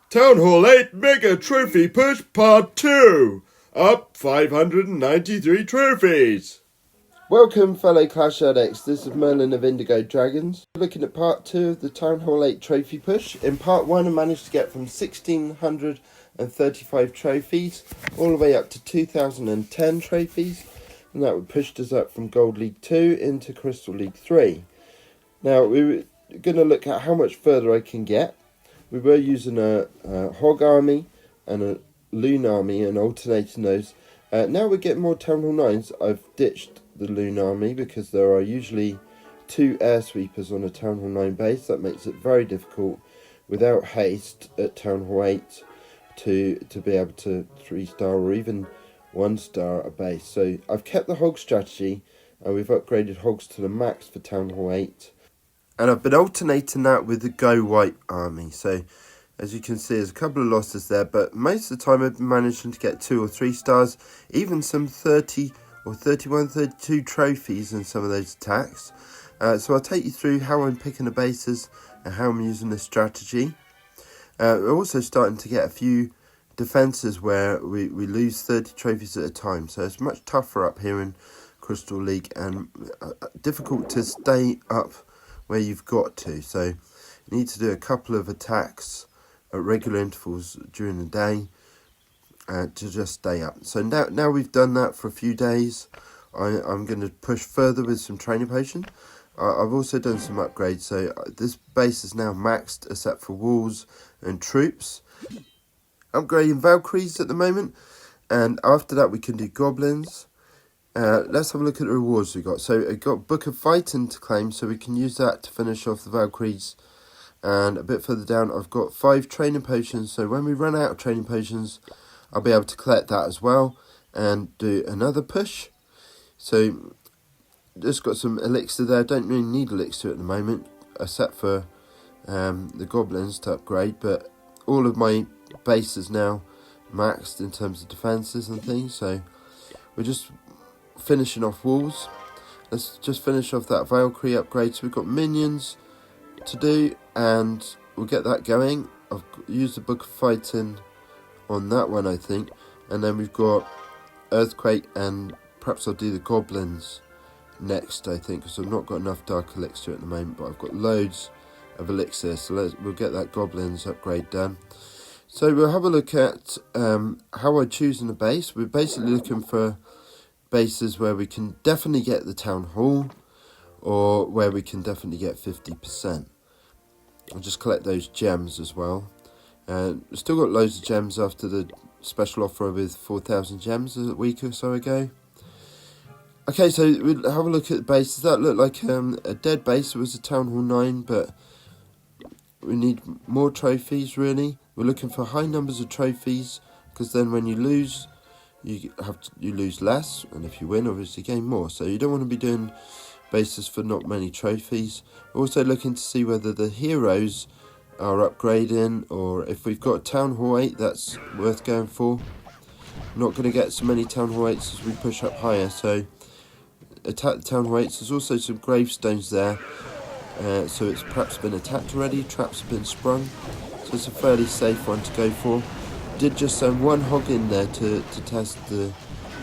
Town Hall 8 Mega Trophy Push Part 2. Up 593 trophies. Welcome fellow Clash addicts, this is Merlin of Indigo Dragons. We're looking at part 2 of the Town Hall 8 Trophy Push. In part 1 I managed to get from 1635 trophies all the way up to 2010 trophies. And that pushed us up from Gold League 2 into Crystal League 3. Now we were going to look at how much further I can get. We were using a Hog Army and a Loon Army and alternating those. Now we're getting more Town Hall 9s. I've ditched the Loon Army because there are usually 2 air sweepers on a Town Hall 9 base. That makes it very difficult without haste at Town Hall 8 to be able to 3-star or even 1-star a base. So I've kept the Hog strategy and we've upgraded Hogs to the max for Town Hall 8. And I've been alternating that with the Go White Army. So, as you can see, there's a couple of losses there. But most of the time I've been managing to get 2 or 3 stars. Even some 30 or 31, 32 trophies in some of those attacks. So I'll take you through how I'm picking the bases and how I'm using this strategy. We're also starting to get a few defences where we lose 30 trophies at a time. So it's much tougher up here in Crystal League and difficult to stay up where you've got to, so you need to do a couple of attacks at regular intervals during the day to just stay up. So now we've done that for a few days, I'm going to push further with some training potion. I've also done some upgrades, so this base is now maxed except for walls and troops. Upgrading Valkyries at the moment, and after that we can do goblins. Let's have a look at the rewards we got. So I got Book of Fighting to claim, so we can use that to finish off the Valkyries. And a bit further down, I've got 5 training potions. So when we run out of training potions, I'll be able to collect that as well and do another push. So just got some elixir there. Don't really need elixir at the moment, except for the goblins to upgrade. But all of my bases now maxed in terms of defences and things. So we're just finishing off walls. Let's just finish off that Valkyrie upgrade. So we've got minions to do and we'll get that going. I've used the Book of Fighting on that one, I think, and then we've got Earthquake, and perhaps I'll do the goblins next, I think, because I've not got enough dark elixir at the moment, but I've got loads of elixir, so we'll get that goblins upgrade done. So we'll have a look at how I choose in the base. We're basically looking for bases where we can definitely get the Town Hall or where we can definitely get 50%. I'll just collect those gems as well. Still got loads of gems after the special offer with 4,000 gems a week or so ago. Okay, so we'll have a look at the bases. That looked like a dead base. It was a Town Hall 9, but we need more trophies really. We're looking for high numbers of trophies, because then when you lose, you lose less, and if you win, obviously gain more. So you don't want to be doing bases for not many trophies. We're also looking to see whether the heroes are upgrading, or if we've got Town Hall 8, that's worth going for. Not going to get so many Town Hall 8s as we push up higher, so attack the Town Hall 8s. There's also some gravestones there, so it's perhaps been attacked already. Traps have been sprung, so it's a fairly safe one to go for. Did just send 1 hog in there to test the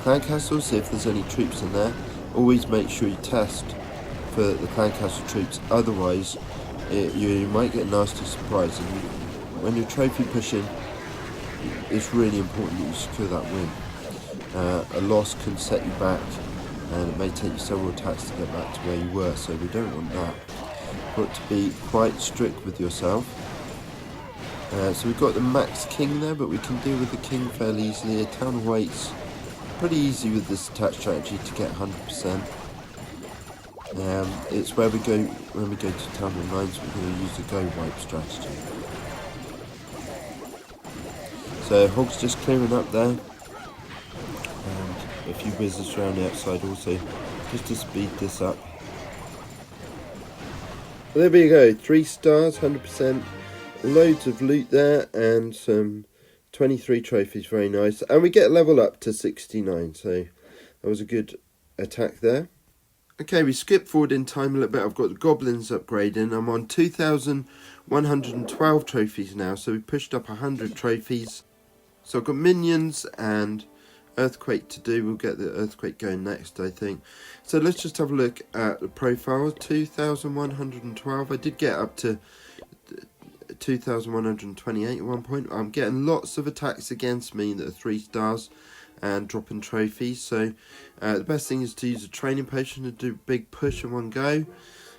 clan castle, see if there's any troops in there. Always make sure you test for the clan castle troops, otherwise you might get a nasty surprise. And when you're trophy pushing, it's really important that you secure that win. A loss can set you back, and it may take you several attacks to get back to where you were, so we don't want that. You've got to be quite strict with yourself. So we've got the max king there, but we can deal with the king fairly easily. A Town Hall 8's pretty easy with this attack strategy to get 100%. It's where we go when we go to Town Hall 9s, we're going to use the Go Wipe strategy. So Hog's just clearing up there, and a few wizards around the outside also, just to speed this up. Well, there we go, 3 stars, 100%. Loads of loot there and some 23 trophies, very nice. And we get level up to 69, so that was a good attack there. Okay, we skip forward in time a little bit. I've got the goblins upgrading. I'm on 2,112 trophies now, so we pushed up 100 trophies. So I've got minions and earthquake to do. We'll get the earthquake going next, I think. So let's just have a look at the profile. 2,112. I did get up to 2,128 at one point. I'm getting lots of attacks against me that are 3 stars and dropping trophies. So the best thing is to use a training potion to do a big push in one go.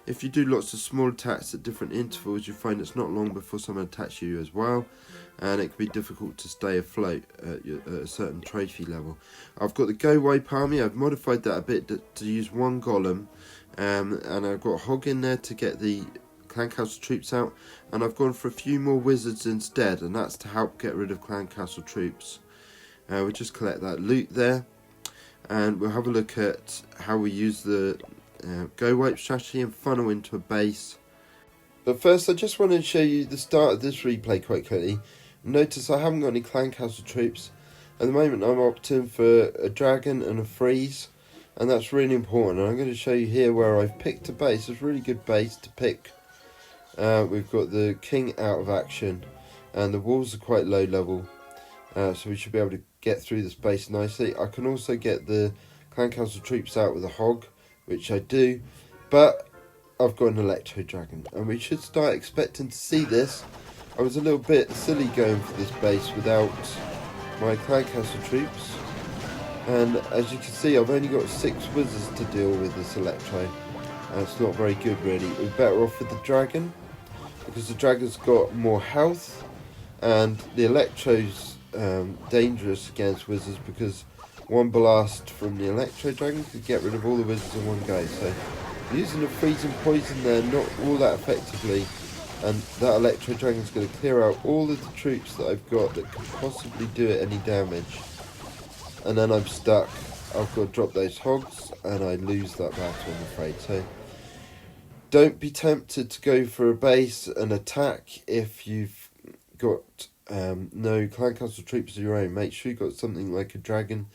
If you do lots of small attacks at different intervals, you find it's not long before someone attacks you as well, and it can be difficult to stay afloat at a certain trophy level. I've got the Go Wipe army. I've modified that a bit to use 1 golem, and I've got a hog in there to get the clan castle troops out, and I've gone for a few more wizards instead, and that's to help get rid of clan castle troops. We'll just collect that loot there, and we'll have a look at how we use the Go Wipe strategy and funnel into a base. But first I just want to show you the start of this replay quite quickly. Notice I haven't got any clan castle troops. At the moment I'm opting for a dragon and a freeze, and that's really important. And I'm going to show you here where I've picked a base. It's a really good base to pick. We've got the king out of action, and the walls are quite low level, so we should be able to get through this base nicely. I can also get the clan castle troops out with a hog, which I do, but I've got an electro dragon, and we should start expecting to see this. I was a little bit silly going for this base without my clan castle troops, and as you can see I've only got 6 wizards to deal with this electro. It's not very good really. We're better off with the dragon, because the dragon's got more health, and the electro's dangerous against wizards, because 1 blast from the electro dragon could get rid of all the wizards in one go. So using the freezing poison there, not all that effectively, and that electro dragon's going to clear out all of the troops that I've got that could possibly do it any damage, and then I'm stuck. I've got to drop those hogs and I lose that battle, I'm afraid. So don't be tempted to go for a base and attack if you've got no clan castle troops of your own. Make sure you've got something like a dragon,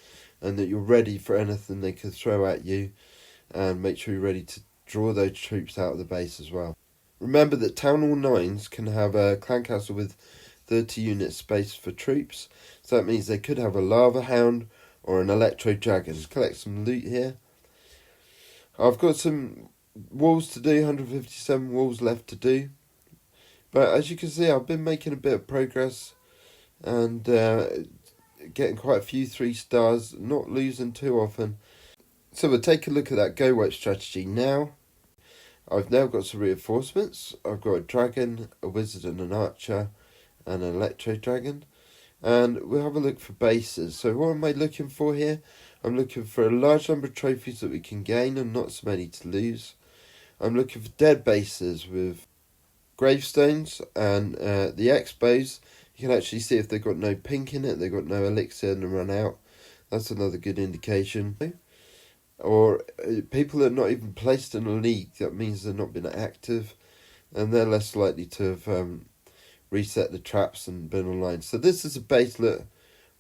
and that you're ready for anything they can throw at you, and make sure you're ready to draw those troops out of the base as well. Remember that Town Hall 9s can have a clan castle with 30 units space for troops, so that means they could have a lava hound or an electro dragon. Just collect some loot here. I've got some walls to do, 157 walls left to do, but as you can see I've been making a bit of progress, and getting quite a few 3 stars, not losing too often. So we'll take a look at that Go Wipe strategy now. I've now got some reinforcements. I've got a dragon, a wizard and an archer, and an electro dragon. And we'll have a look for bases. So what am I looking for here? I'm looking for a large number of trophies that we can gain and not so many to lose. I'm looking for dead bases with gravestones, and the expos, you can actually see if they've got no pink in it, they've got no elixir and they run out. That's another good indication. Or people that are not even placed in a league, that means they've not been active, and they're less likely to have reset the traps and been online. So this is a base look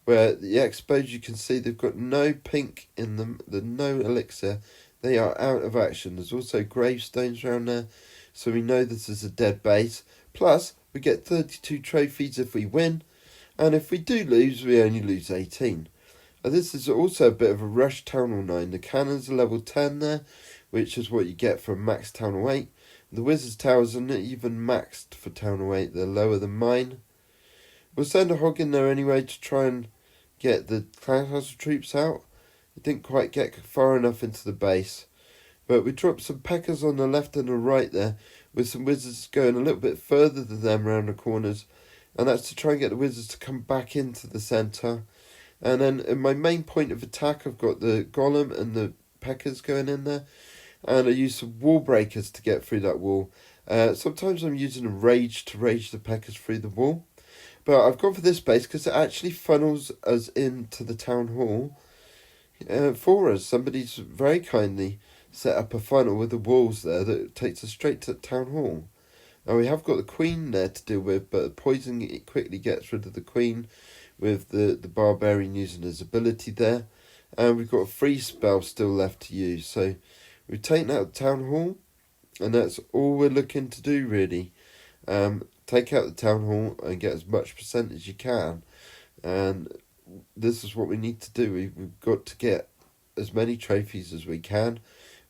where the expos, you can see they've got no pink in them, there's no elixir, they are out of action. There's also gravestones around there, so we know this is a dead base. Plus we get 32 trophies if we win, and if we do lose, we only lose 18. This is also a bit of a rush Town Hall 9. The cannons are level 10 there, which is what you get for max Town Hall 8. The Wizard's Towers are not even maxed for Town Hall 8, they're lower than mine. We'll send a hog in there anyway to try and get the clan castle troops out. It didn't quite get far enough into the base. But we dropped some Peckers on the left and the right there, with some wizards going a little bit further than them around the corners. And that's to try and get the wizards to come back into the centre. And then in my main point of attack, I've got the golem and the Peckers going in there. And I use some wall breakers to get through that wall. Sometimes I'm using a rage to rage the Peckers through the wall. But I've gone for this base because it actually funnels us into the town hall for us. Somebody's very kindly set up a funnel with the walls there that takes us straight to the town hall. Now we have got the queen there to deal with, but the poison quickly gets rid of the queen with the barbarian using his ability there. And we've got a free spell still left to use, so We've taken out the town hall, and that's all we're looking to do really. Take out the town hall and get as much percent as you can, and this is what we need to do. We've got to get as many trophies as we can,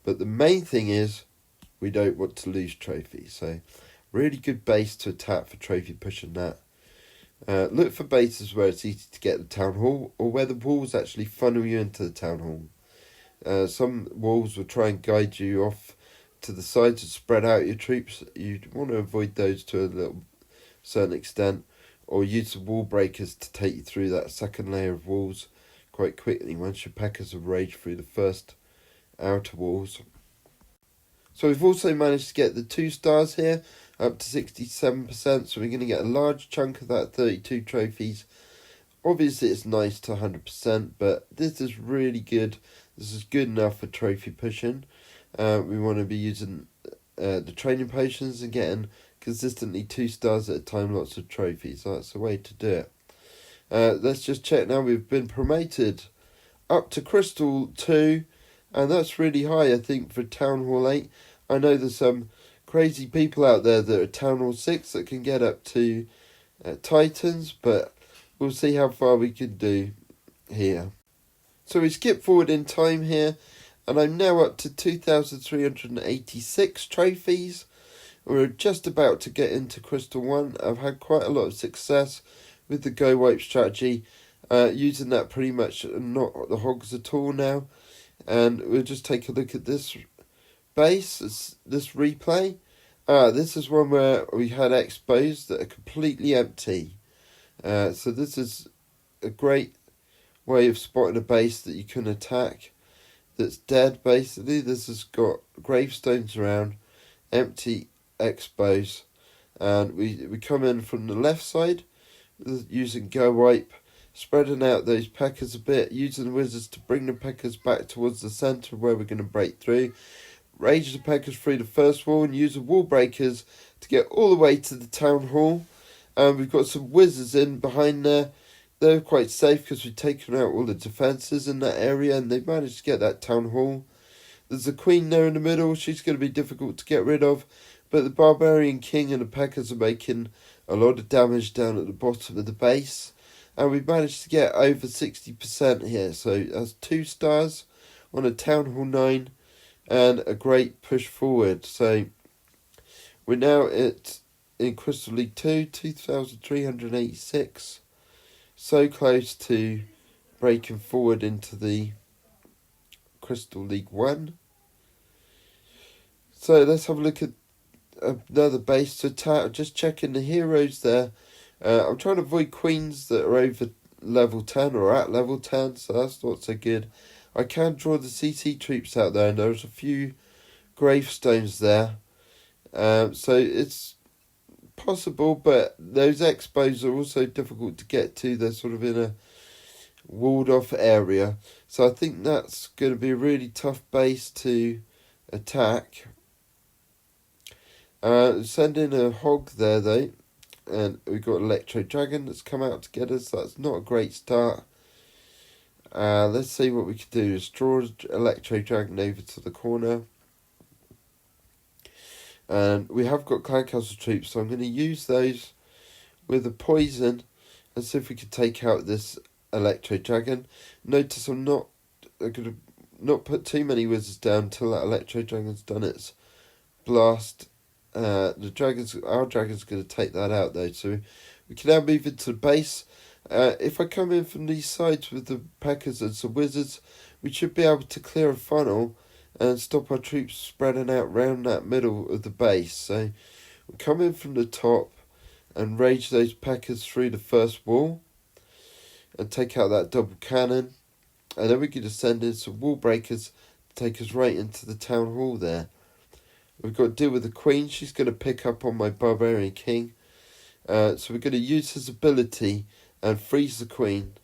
but the main thing is we don't want to lose trophies. So really good base to attack for trophy pushing that. Look for bases where it's easy to get the town hall, or where the walls actually funnel you into the town hall. Some walls will try and guide you off to the sides and spread out your troops. You'd want to avoid those to a little certain extent, or use the wall breakers to take you through that second layer of walls quite quickly once your packers have raged through the first outer walls. So we've also managed to get the 2 stars here up to 67%, so we're going to get a large chunk of that 32 trophies. Obviously it's nice to 100%, but this is really good. This is good enough for trophy pushing. We want to be using the training potions and getting consistently 2 stars at a time, lots of trophies. So that's the way to do it. Let's just check now. We've been promoted up to Crystal 2, and that's really high, I think, for Town Hall 8. I know there's some crazy people out there that are Town Hall 6 that can get up to Titans, but we'll see how far we can do here. So we skip forward in time here, and I'm now up to 2,386 trophies. We're just about to get into Crystal 1. I've had quite a lot of success with the Go Wipe strategy, using that pretty much not the hogs at all now. And we'll just take a look at this base, this replay. This is one where we had expos that are completely empty. So this is a great way of spotting a base that you can attack that's dead, basically. This has got gravestones around, empty expos, and we come in from the left side using Go Wipe, spreading out those packers a bit, using the wizards to bring the packers back towards the centre where we're going to break through, rage the packers through the first wall, and use the wall breakers to get all the way to the town hall. And we've got some wizards in behind there. They're quite safe because we've taken out all the defences in that area, and they've managed to get that town hall. There's a queen there in the middle. She's going to be difficult to get rid of, but the barbarian king and the packers are making a lot of damage down at the bottom of the base, and we've managed to get over 60% here. So that's 2 stars on a town hall 9 and a great push forward. So we're now in Crystal League 2, 2,386. So close to breaking forward into the Crystal League 1. So let's have a look at another base to attack. Just checking the heroes there. I'm trying to avoid queens that are over level 10 or at level 10, so that's not so good. I can draw the CC troops out there, and there's a few gravestones there. So it's possible, but those expos are also difficult to get to. They're sort of in a walled off area, so I think that's going to be a really tough base to attack. Send in a hog there though, and we've got Electro Dragon that's come out to get us. That's not a great start. Let's see what we can do. Is draw Electro Dragon over to the corner. And we have got Clan Castle troops, so I'm going to use those with a poison and see if we can take out this Electro Dragon. Notice I'm going to not put too many wizards down until that Electro Dragon's done its blast. Our dragon's going to take that out though, so we can now move into the base. If I come in from these sides with the packers and some wizards, we should be able to clear a funnel and stop our troops spreading out round that middle of the base. So we'll come in from the top and rage those packers through the first wall and take out that double cannon, and then we can just send in some wall breakers to take us right into the town hall there. We've got to deal with the queen. She's going to pick up on my barbarian king, so we're going to use his ability and freeze the queen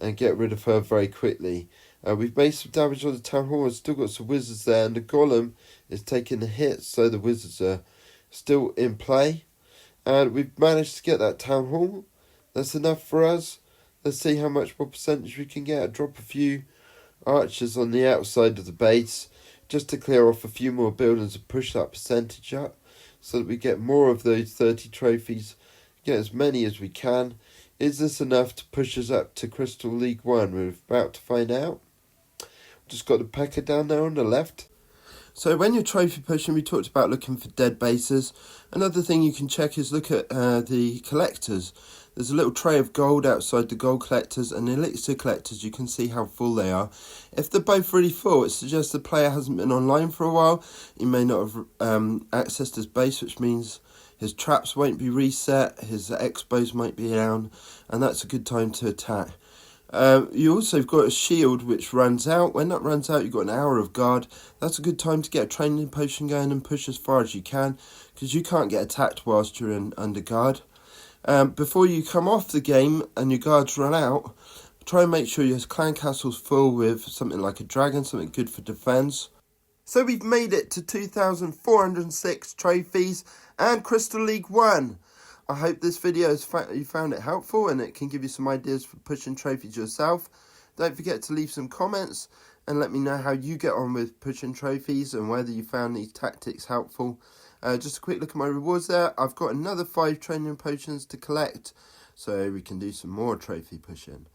and get rid of her very quickly. We've made some damage on the town hall and still got some wizards there, and the golem is taking the hits, so the wizards are still in play. And we've managed to get that town hall. That's enough for us. Let's see how much more percentage we can get. Drop a few archers on the outside of the base, just to clear off a few more buildings and push that percentage up so that we get more of those 30 trophies, get as many as we can. Is this enough to push us up to Crystal League 1? We're about to find out. Just got the P.E.K.K.A down there on the left. So when you're trophy pushing, we talked about looking for dead bases. Another thing you can check is look at the collectors. There's a little tray of gold outside the gold collectors and the elixir collectors. You can see how full they are. If they're both really full, it suggests the player hasn't been online for a while. He may not have accessed his base, which means his traps won't be reset, his expos might be down, and that's a good time to attack. You also have got a shield which runs out. When that runs out, you've got an hour of guard. That's a good time to get a training potion going and push as far as you can, because you can't get attacked whilst you're under guard. Before you come off the game and your guards run out, try and make sure your clan castle's full with something like a dragon, something good for defence. So we've made it to 2,406 trophies and Crystal League 1. I hope this video you found it helpful and it can give you some ideas for pushing trophies yourself. Don't forget to leave some comments and let me know how you get on with pushing trophies and whether you found these tactics helpful. Just a quick look at my rewards there. I've got another 5 training potions to collect, so we can do some more trophy pushing.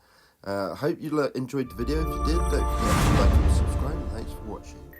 I hope you enjoyed the video. If you did, don't forget to like and subscribe. Thanks for watching.